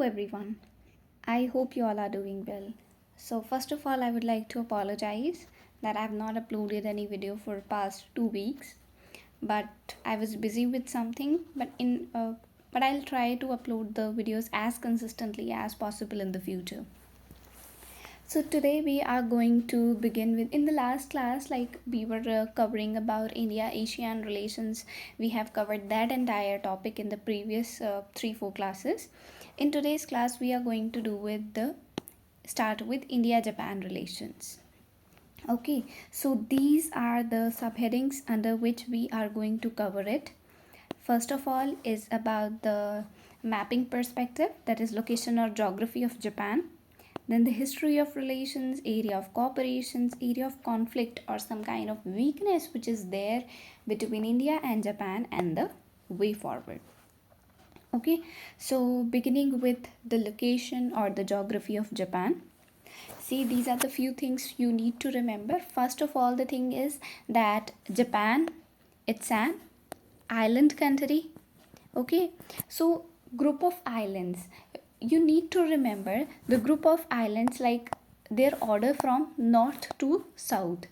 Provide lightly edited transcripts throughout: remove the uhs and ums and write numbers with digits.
everyone. I hope you all are doing well. So first of all, I would like to apologize that I have not uploaded any video for past 2 weeks, but I was busy with something. But I'll try to upload the videos as consistently as possible in the future. So today we are going to begin with, in the last class, like we were covering about India ASEAN relations. We have covered that entire topic in the previous 3-4 classes. In today's class we are going to do with the start with India Japan relations. Okay, so these are the subheadings under which we are going to cover it. First of all is about the mapping perspective, that is location or geography of Japan. Then the history of relations, area of cooperations, area of conflict or some kind of weakness which is there between India and Japan, and the way forward. Okay, so beginning with the location or the geography of Japan. See, these are the few things you need to remember. First of all, the thing is that Japan, it's an island country. Okay, so group of islands, you need to remember the group of islands, like their order from north to south.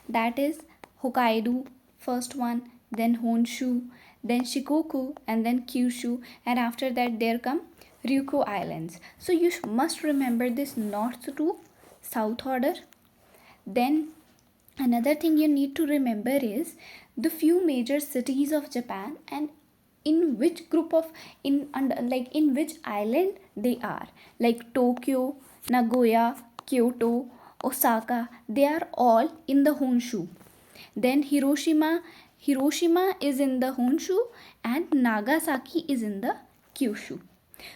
That is Hokkaido, first one, then Honshu, then Shikoku, and then Kyushu, and after that there come Ryukyu Islands. So you must remember this north to south order. Then another thing you need to remember is the few major cities of Japan and in which group of in which island they are, like Tokyo, Nagoya, Kyoto, Osaka, they are all in the Honshu. Then Hiroshima is in the Honshu and Nagasaki is in the Kyushu.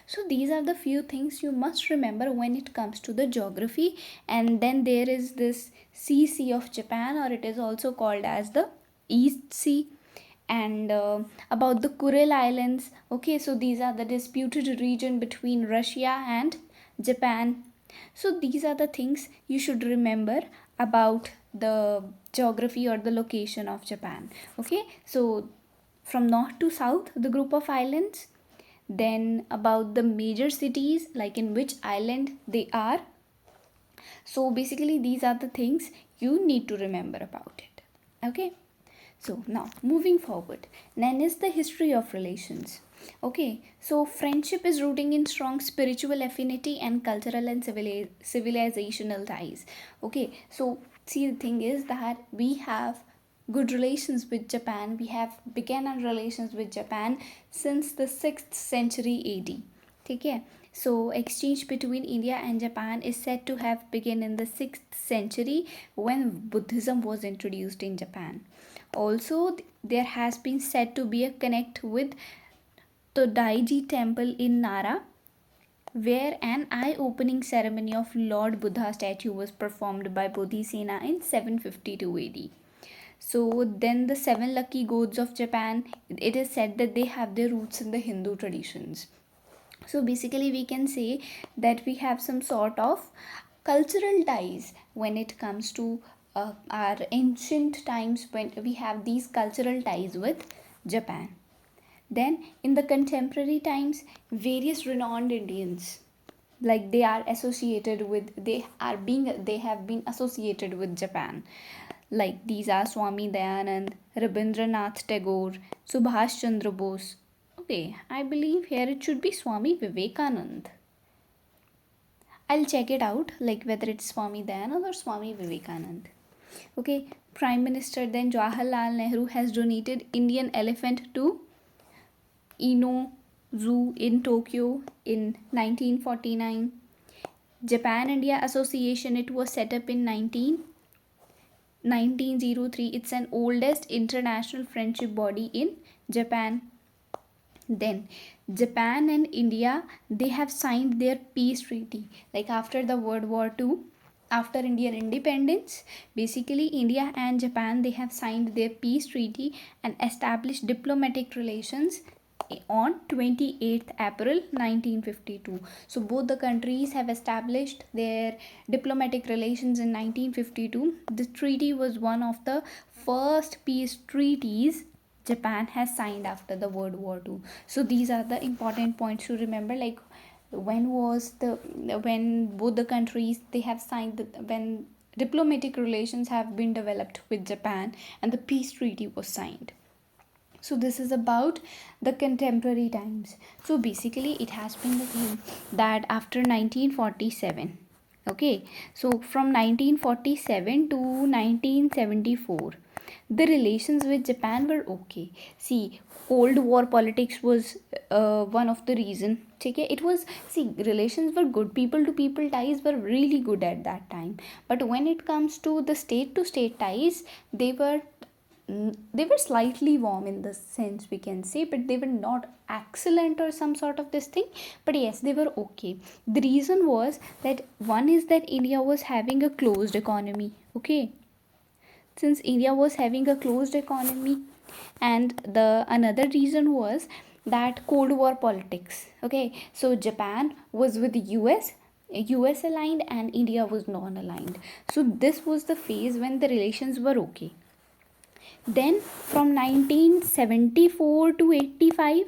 So these are the few things you must remember when it comes to the geography. And then there is this Sea of Japan, or it is also called as the East Sea. And about the Kuril Islands. Okay, so these are the disputed region between Russia and Japan. So these are the things you should remember about the geography or the location of Japan. Okay, so from north to south, the group of islands. Then about the major cities, like in which island they are. So basically these are the things you need to remember about it. Okay, so now moving forward, then is the history of relations. Okay, so friendship is rooting in strong spiritual affinity and cultural and civilizational ties. Okay, so see, the thing is that we have good relations with Japan. We have began our relations with Japan since the 6th century AD. Okay, so exchange between India and Japan is said to have begun in the 6th century when Buddhism was introduced in Japan. Also, there has been said to be a connect with the Daiji temple in Nara, where an eye-opening ceremony of Lord Buddha statue was performed by Bodhisena in 752 AD. So then the 7 lucky gods of Japan, it is said that they have their roots in the Hindu traditions. So basically we can say that we have some sort of cultural ties when it comes to our ancient times, when we have these cultural ties with Japan. Then in the contemporary times, various renowned Indians, like they have been associated with Japan. Like these are Swami Dayanand, Rabindranath Tagore, Subhash Chandra Bose. Okay, I believe here it should be Swami Vivekanand. I'll check it out, like whether it's Swami Dayanand or Swami Vivekanand. Okay, Prime Minister then Jawaharlal Nehru has donated Indian elephant to Ino Zoo in Tokyo in 1949. Japan-India Association, it was set up in 1903. It's an oldest international friendship body in Japan. Then Japan and India, they have signed their peace treaty, like after the World War II, after Indian independence. Basically India and Japan, they have signed their peace treaty and established diplomatic relations on 28th April 1952. So both the countries have established their diplomatic relations in 1952. The treaty was one of the first peace treaties Japan has signed after the World War II. So these are the important points to remember, like when both the countries they have signed when diplomatic relations have been developed with Japan and the peace treaty was signed. So this is about the contemporary times. So basically it has been the thing that after 1947, okay, so from 1947 to 1974, the relations with Japan were okay. See, Cold War politics was one of the reason. Okay, it was, see, relations were good, people to people ties were really good at that time, but when it comes to state ties, they were they were slightly warm in the sense we can say, but they were not excellent or some sort of this thing, but yes, they were okay. The reason was that one is that India was having a closed economy. Okay, since India was having a closed economy, and the another reason was that Cold War politics. Okay, so Japan was with the US aligned and India was non aligned. So this was the phase when the relations were okay. Then from 1974 to 85,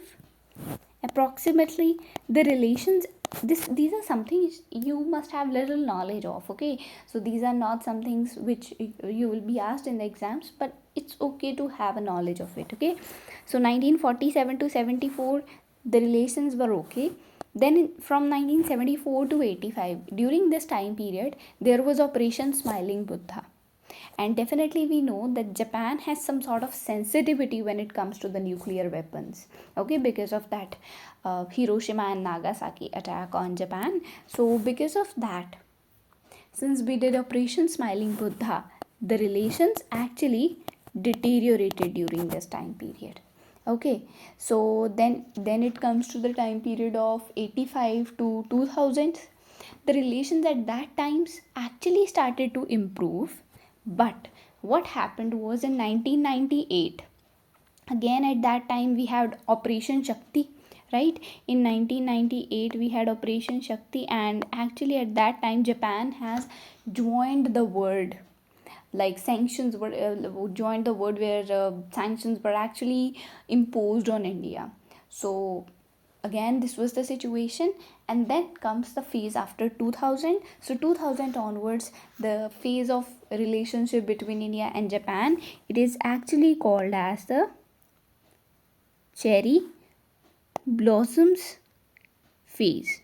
approximately, the relations, these are something you must have little knowledge of. Okay, so these are not some things which you will be asked in the exams, but it's okay to have a knowledge of it. Okay, so 1947 to 74, the relations were okay. Then from 1974 to 85, during this time period, there was Operation Smiling Buddha, and definitely we know that Japan has some sort of sensitivity when it comes to the nuclear weapons. Okay, because of that Hiroshima and Nagasaki attack on Japan. So because of that, since we did Operation Smiling Buddha, the relations actually deteriorated during this time period. Okay, so then it comes to the time period of 85 to 2000. The relations at that times actually started to improve, but what happened was in 1998, again at that time we had Operation Shakti, right? In 1998 we had Operation Shakti, and actually at that time Japan has joined the world, like sanctions were joined the world, where sanctions were actually imposed on India. So again this was the situation, and then comes the phase after 2000. So 2000 onwards, the phase of relationship between India and Japan, it is actually called as the cherry blossoms phase.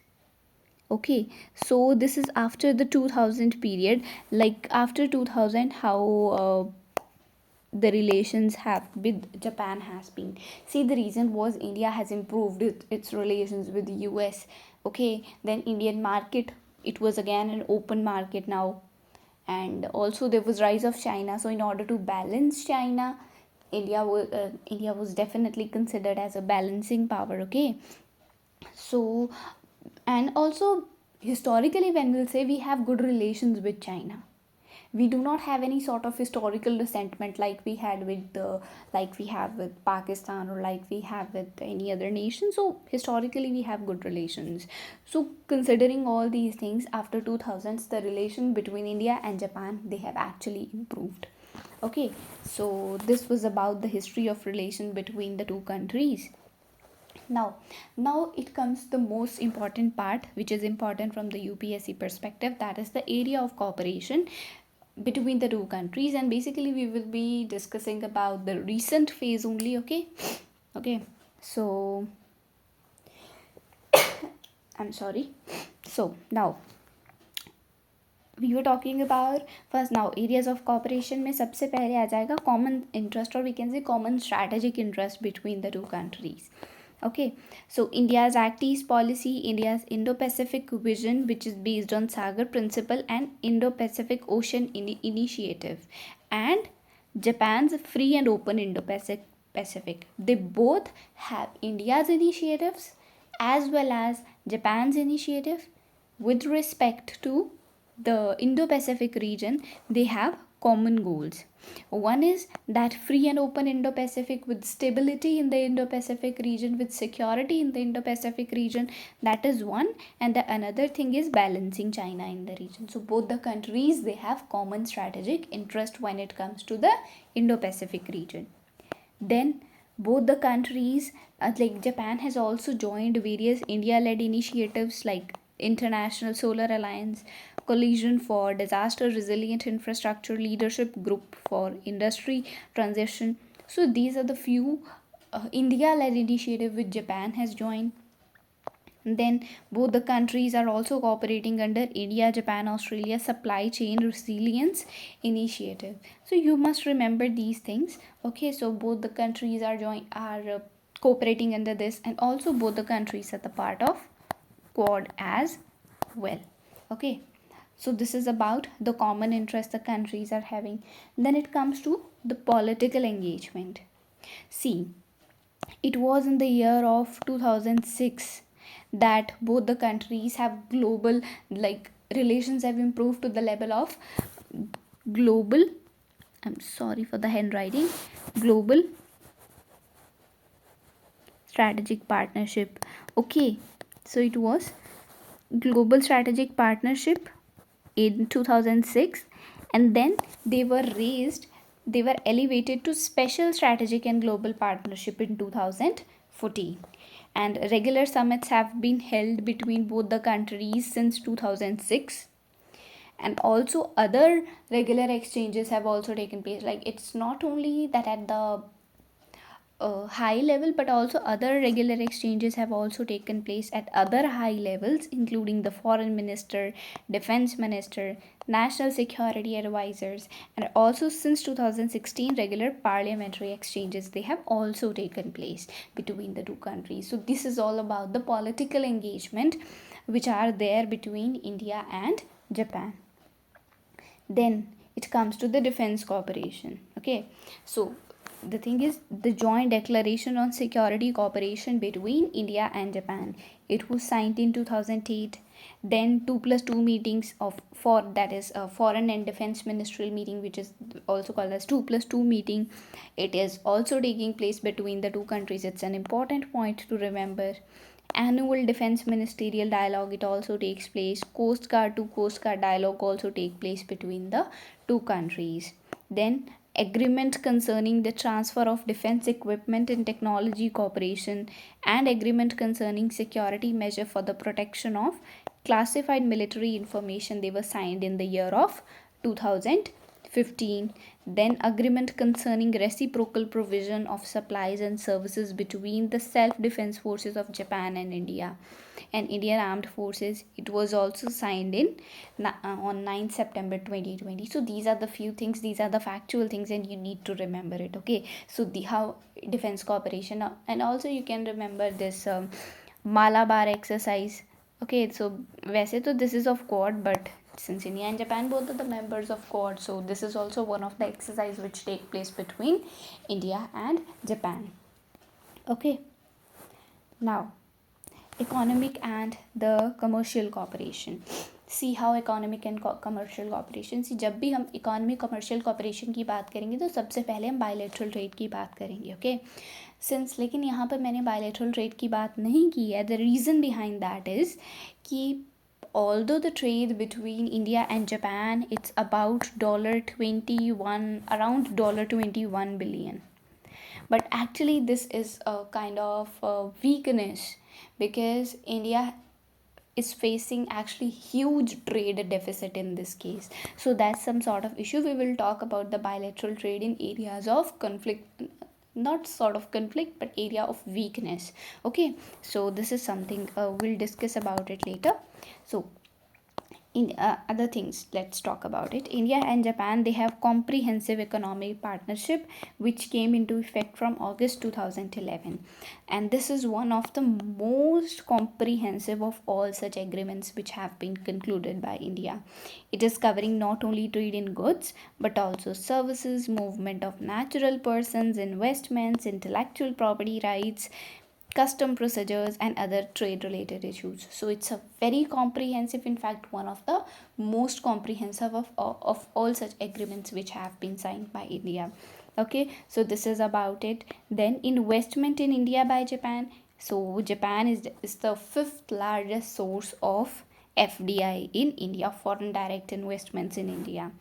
Okay, so this is after the 2000 period. Like after 2000, how the relations have with Japan has been. See, the reason was India has improved its relations with the US. Okay, then Indian market, it was again an open market now, and also there was rise of China. So in order to balance China, India was definitely considered as a balancing power. Okay, so, and also historically, when we'll say we have good relations with China, we do not have any sort of historical resentment like we had with the, like we have with Pakistan, or like we have with any other nation. So historically we have good relations. So considering all these things, after 2000s, the relation between India and Japan, they have actually improved. Okay, so this was about the history of relation between the two countries. Now it comes the most important part, which is important from the UPSC perspective, that is the area of cooperation between the two countries. And basically we will be discussing about the recent phase only. Okay, so I'm sorry. So now we were talking about first, now areas of cooperation में सबसे पहले आ जाएगा common interest, or we can say common strategic interest between the two countries. Okay, so India's Act East policy, India's Indo-Pacific vision, which is based on Sagar principle and Indo-Pacific Ocean Initiative, and Japan's free and open Indo-Pacific. They both have India's initiatives as well as Japan's initiative with respect to the Indo-Pacific region. They have common goals. One is that free and open Indo-Pacific with stability in the Indo-Pacific region, with security in the Indo-Pacific region. That is one. And the another thing is balancing China in the region. So both the countries, they have common strategic interest when it comes to the Indo-Pacific region. Then both the countries, like Japan has also joined various India-led initiatives like International Solar Alliance, Coalition for Disaster Resilient Infrastructure, Leadership Group for Industry Transition. So these are the few India-led initiative which Japan has joined. Then both the countries are also cooperating under India Japan Australia Supply Chain Resilience Initiative. So you must remember these things. Okay, so both the countries are cooperating under this, and also both the countries are the part of Quad as well. Okay, so this is about the common interest the countries are having. Then it comes to the political engagement. See, it was in the year of 2006 that both the countries have global, like, relations have improved to the level of global, I'm sorry for the handwriting, global strategic partnership. Okay, so it was global strategic partnership in 2006, and then they were raised, they were elevated to special strategic and global partnership in 2014. And regular summits have been held between both the countries since 2006, and also other regular exchanges have also taken place. Like, it's not only that at the high level, but also other regular exchanges have also taken place at other high levels, including the foreign minister, defense minister, national security advisors, and also since 2016 regular parliamentary exchanges, they have also taken place between the two countries. So this is all about the political engagement which are there between India and Japan. Then it comes to the defense cooperation. Okay, so the thing is, the joint declaration on security cooperation between India and Japan, it was signed in 2008. Then 2+2 meetings of, for that is a foreign and defense ministerial meeting, which is also called as 2+2 meeting, it is also taking place between the two countries. It's an important point to remember. Annual defense ministerial dialogue, it also takes place. Coast guard to coast guard dialogue also take place between the two countries. Then agreement concerning the transfer of defense equipment and technology cooperation, and agreement concerning security measure for the protection of classified military information, they were signed in the year of 2015. Then agreement concerning reciprocal provision of supplies and services between the self defense forces of Japan and India and Indian Armed Forces, it was also signed in on 9 September 2020. So these are the few things, these are the factual things, and you need to remember it. Okay, so the how defense cooperation, and also you can remember this Malabar exercise. Okay, so वैसे तो this is of Quad, but since India and Japan both are the members of Quad, so this is also one of the exercise which take place between India and Japan. Okay, now economic and the commercial cooperation. See how economic and commercial cooperation. See, जब भी हम economic commercial cooperation की बात करेंगे तो सबसे पहले हम bilateral trade की बात करेंगे. Okay, since लेकिन यहाँ पर मैंने bilateral trade की बात नहीं की है. The reason behind that is कि although the trade between India and Japan, it's about around $21 billion, but actually this is a kind of weakness, because India is facing actually huge trade deficit in this case. So that's some sort of issue. We will talk about the bilateral trade in areas of conflict, not sort of conflict, but area of weakness. Okay, so this is something we'll discuss about it later. So in other things, let's talk about it. India and Japan, they have comprehensive economic partnership which came into effect from August 2011, and this is one of the most comprehensive of all such agreements which have been concluded by India. It is covering not only trade in goods but also services, movement of natural persons, investments, intellectual property rights, custom procedures, and other trade related issues. So it's a very comprehensive, in fact one of the most comprehensive of all such agreements which have been signed by India. Okay, so this is about it. Then investment in India by Japan. So Japan is the fifth largest source of FDI in India, foreign direct investments in India.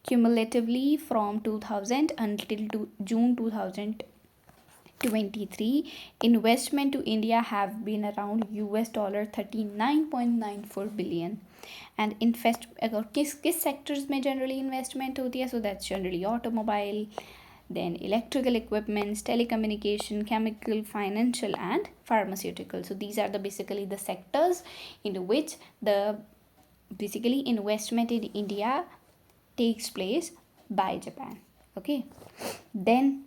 Cumulatively from 2000 until June 2000 23, investment to India have been around $39.94 billion. And invest अगर किस sectors में generally investment होती है, so that's generally automobile, then electrical equipments, telecommunication, chemical, financial, and pharmaceutical. So these are basically the sectors in which the basically investment in India takes place by Japan. Okay, then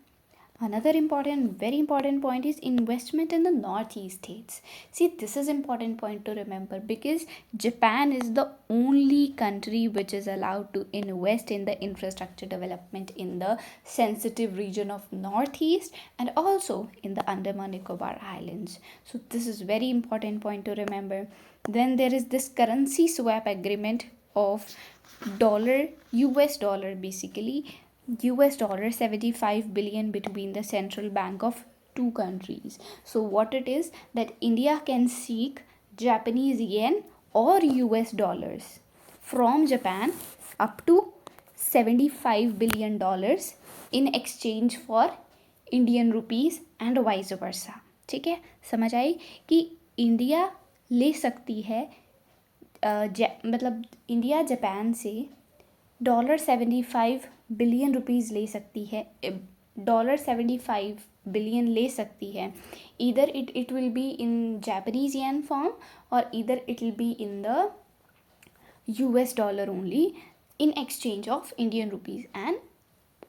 another important, very important point is investment in the northeast states. See, this is important point to remember because Japan is the only country which is allowed to invest in the infrastructure development in the sensitive region of northeast and also in the Andaman Nicobar Islands. So this is very important point to remember. Then there is this currency swap agreement of US dollar basically $75 billion between the central bank of two countries. So what it is that India can seek Japanese yen or US dollars from Japan up to $75 billion in exchange for Indian rupees and vice versa. ठीक है, समझ आई कि India ले सकती है मतलब India Japan से $75 billion rupees ले सकती है, $75 बिलियन ले सकती है. Either it will be in Japanese yen form or either it will be in the US dollar only in exchange of Indian rupees and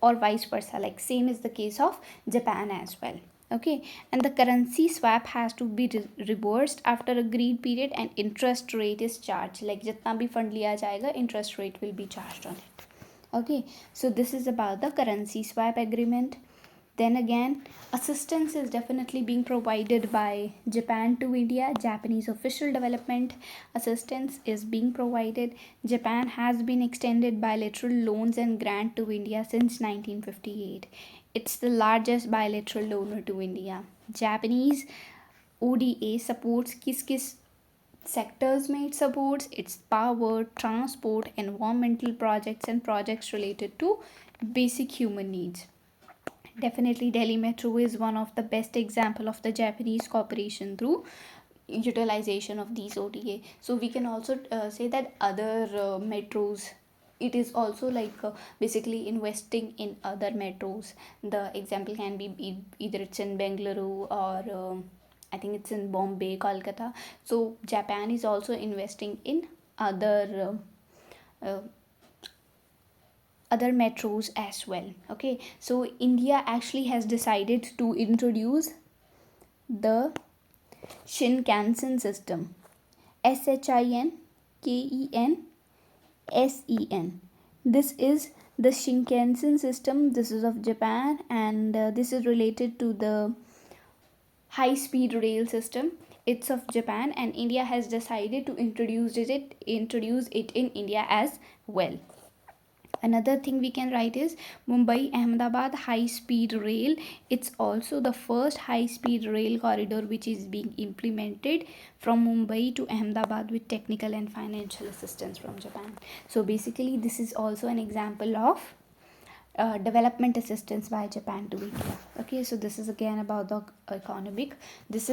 or vice versa, like same is the case of Japan as well. Okay, and the currency swap has to be reversed after agreed period and interest rate is charged, like जितना भी fund लिया जाएगा interest rate will be charged on it. Okay, so this is about the currency swap agreement. Then again, assistance is definitely being provided by Japan to India. Japanese official development assistance is being provided. Japan has been extended bilateral loans and grant to India since 1958. It's the largest bilateral donor to India. Japanese ODA supports किस sectors में it supports? It's power, transport, environmental projects and projects related to basic human needs. Definitely Delhi Metro is one of the best example of the Japanese cooperation through utilization of these ODA. So we can also say that other metros, it is also like basically investing in other metros. The example can be either it's in Bengaluru or I think it's in Bombay, Kolkata. So Japan is also investing in other metros as well. Okay, so India actually has decided to introduce the Shinkansen system, SHINKENSEN. This is the Shinkansen system. This is of Japan and this is related to the high speed rail system. It's of Japan and India has decided to introduce it in India as well. Another thing we can write is Mumbai Ahmedabad high speed rail. It's also the first high speed rail corridor which is being implemented from Mumbai to Ahmedabad with technical and financial assistance from Japan. So basically this is also an example of development assistance by Japan to India. Okay, so this is again about the economic. This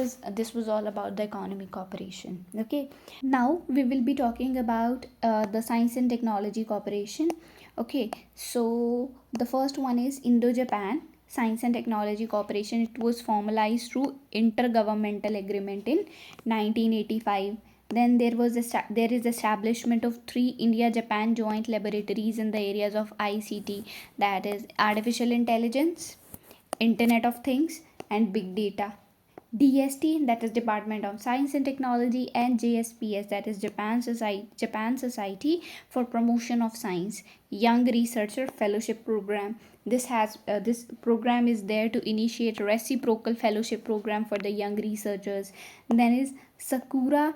was all about the economic cooperation. Okay, now we will be talking about the science and technology cooperation. Okay, so the first one is Indo-Japan Science and Technology Cooperation. It was formalized through intergovernmental agreement in 1985. Then there is establishment of 3 India-Japan joint laboratories in the areas of ICT, that is artificial intelligence, Internet of Things, and big data. DST, that is Department of Science and Technology, and JSPS, that is Japan Society for Promotion of Science, Young Researcher Fellowship Program. This program is there to initiate reciprocal fellowship program for the young researchers. Then is Sakura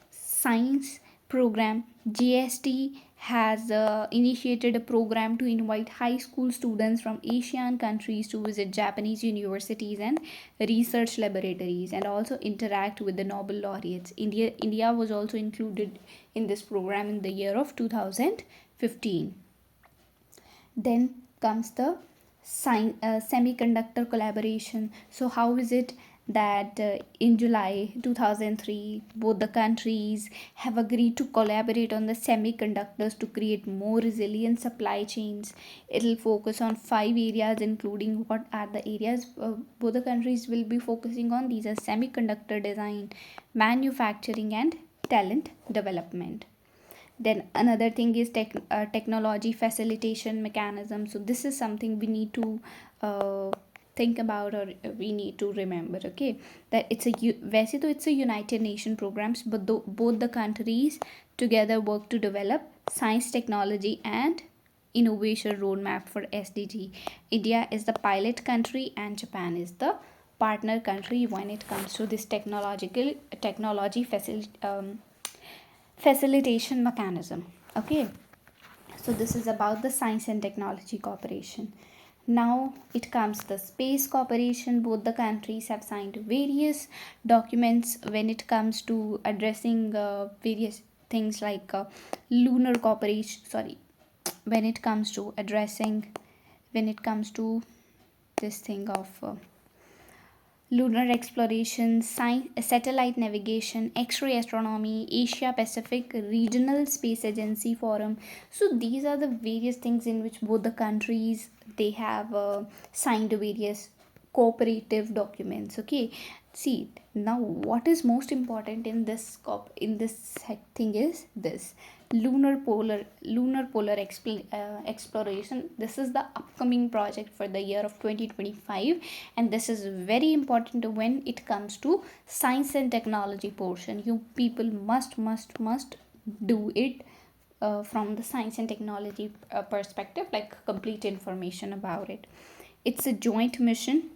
Science Program. GST has initiated a program to invite high school students from Asian countries to visit Japanese universities and research laboratories and also interact with the Nobel laureates. India was also included in this program in the year of 2015. Then comes the semiconductor collaboration. So how is it that in July 2003 both the countries have agreed to collaborate on the semiconductors to create more resilient supply chains? It'll focus on five areas, including what are the areas both the countries will be focusing on. These are semiconductor design, manufacturing, and talent development. Then another thing is technology facilitation mechanism. So this is something we need to think about, or we need to remember, okay, that वैसे तो it's a United Nation programs, but both the countries together work to develop science, technology, and innovation roadmap for SDG. India is the pilot country and Japan is the partner country when it comes to this technology facilitation mechanism. Okay, so this is about the science and technology cooperation. Now it comes the space cooperation. Both the countries have signed various documents when it comes to addressing various things like lunar cooperation, sorry, when it comes to addressing, when it comes to this thing of lunar exploration, science, satellite navigation, X-ray astronomy, Asia Pacific Regional Space Agency Forum. So these are the various things in which both the countries they have signed various cooperative documents. Okay, see now what is most important in this thing is this lunar polar exploration. This is the upcoming project for the year of 2025, and this is very important when it comes to science and technology portion. You people must do it from the science and technology perspective, like complete information about it. It's a joint mission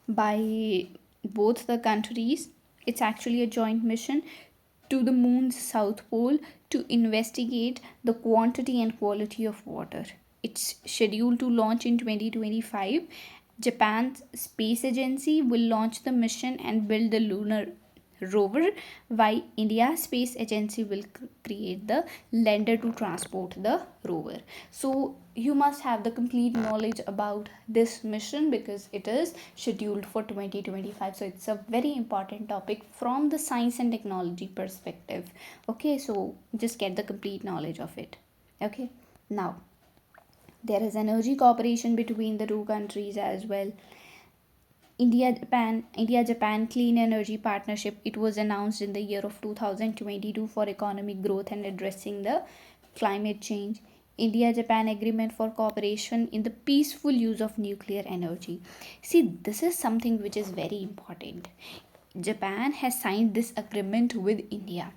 by both the countries. It's actually a joint mission to the moon's south pole to investigate the quantity and quality of water. It's scheduled to launch in 2025. Japan's space agency will launch the mission and build the lunar rover, while India's space agency will create the lander to transport the rover. So you must have the complete knowledge about this mission because it is scheduled for 2025. So it's a very important topic from the science and technology perspective. Okay, so just get the complete knowledge of it. Okay, now there is energy cooperation between the two countries as well. India Japan Clean Energy Partnership. It was announced in the year of 2022 for economic growth and addressing the climate change. India Japan Agreement for Cooperation in the Peaceful Use of Nuclear Energy. See, this is something which is very important. Japan has signed this agreement with India.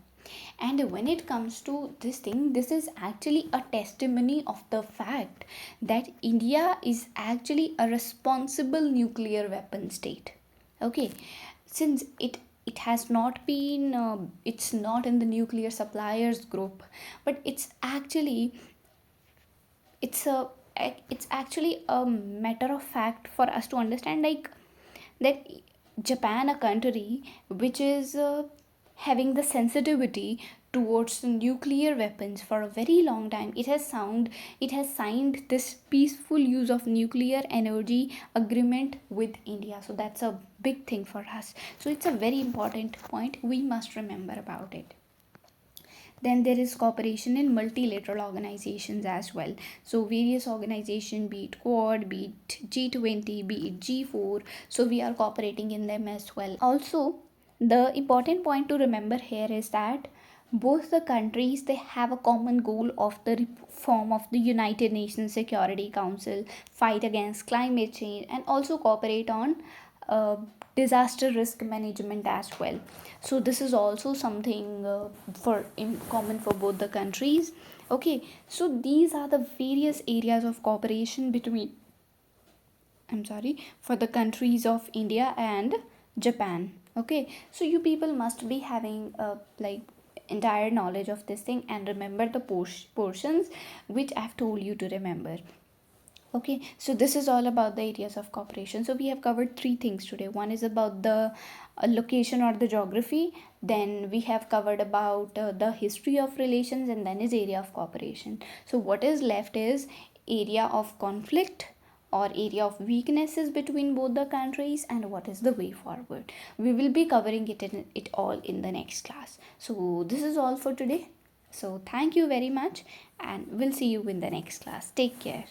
And when it comes to this thing, this is actually a testimony of the fact that India is actually a responsible nuclear weapon state. Okay, since it has not been it's not in the nuclear suppliers group, but it's a it's actually a matter of fact for us to understand, like that Japan, a country which is having the sensitivity towards the nuclear weapons for a very long time, it has signed this peaceful use of nuclear energy agreement with India. So that's a big thing for us. So it's a very important point. We must remember about it. Then there is cooperation in multilateral organizations as well. So various organizations, be it Quad, be it G20, be it G4, so we are cooperating in them as well. Also, the important point to remember here is that both the countries they have a common goal of the reform of the United Nations Security Council, fight against climate change, and also cooperate on uh, disaster risk management as well. So this is also something for in common for both the countries. Okay, so these are the various areas of cooperation between, I'm sorry, for the countries of India and Japan. Okay, so you people must be having like entire knowledge of this thing and remember the portions which I've told you to remember. Okay, so this is all about the areas of cooperation. So we have covered three things today. One is about the location or the geography, then we have covered about the history of relations, and then is area of cooperation. So what is left is area of conflict or area of weaknesses between both the countries, and what is the way forward. We will be covering it all in the next class. So this is all for today. So thank you very much, and we'll see you in the next class. Take care.